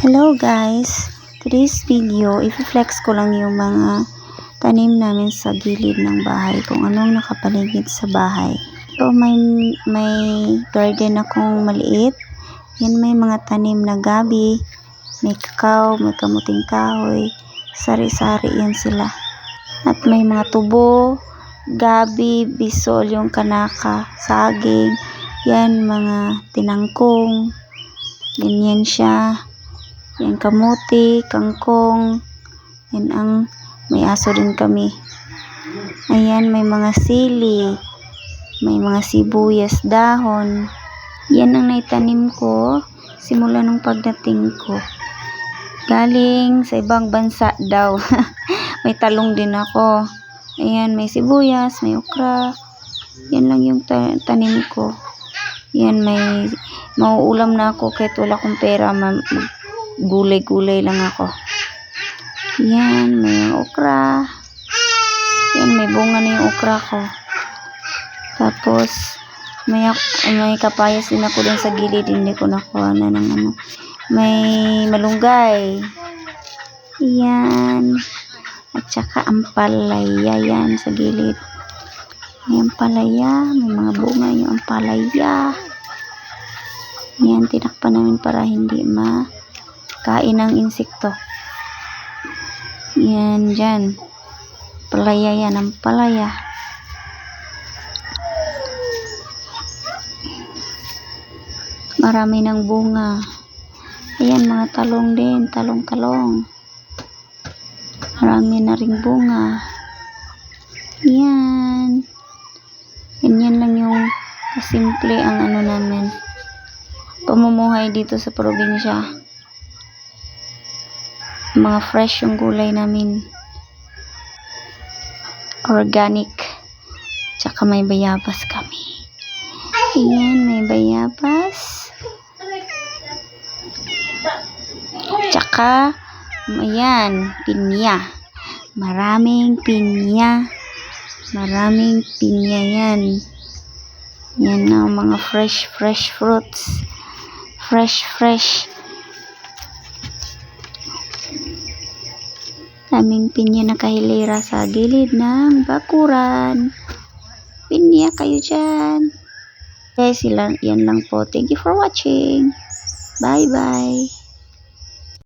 Hello guys, today's video, i-flex ko lang yung mga tanim namin sa gilid ng bahay, kung anong nakapaligid sa bahay. So may garden akong maliit, yan may mga tanim na gabi, may kakao, may kamuting kahoy, sari-sari yan sila. At may mga tubo, gabi, bisol, yung kanaka, saging, yan mga tinangkong, ganyan siya. Yan kamuti, kangkong. Yan ang may aso din kami. Ayan, may mga sili. May mga sibuyas, dahon. Yan ang naitanim ko simula nung pagdating ko. Galing sa ibang bansa daw. May talong din ako. Ayan, may sibuyas, may okra. Yan lang yung tanim ko. Yan, may mauulam na ako kahit wala akong pera. Gulay-gulay lang ako. Yan, may okra. Yan, may bunga na yung okra ko. Tapos, may kapayas din ako dun sa gilid. Hindi ko nakuha na ng ano. May malunggay. Yan. At saka ampalaya yan sa gilid. May ampalaya. May mga bunga yung ampalaya. Yan, tinakpan namin para hindi kain ng insekto. Yan dyan. Palaya yan. Ang palaya. Marami ng bunga. Ayan, mga talong din. Talong-talong. Marami na ring bunga. Yan. Ganyan lang yung kasimple ang ano namin. Pamumuhay dito sa probinsya. Mga fresh yung gulay namin. Organic. Tsaka may bayabas kami. Ayan, may bayabas. Tsaka, ayan, pinya. Maraming pinya. Maraming pinya yan. Yan na, mga fresh fruits. Fresh. Daming pinya na kahilera sa gilid ng bakuran. Pinya kayo dyan. Guys, yan lang po. Thank you for watching. Bye-bye.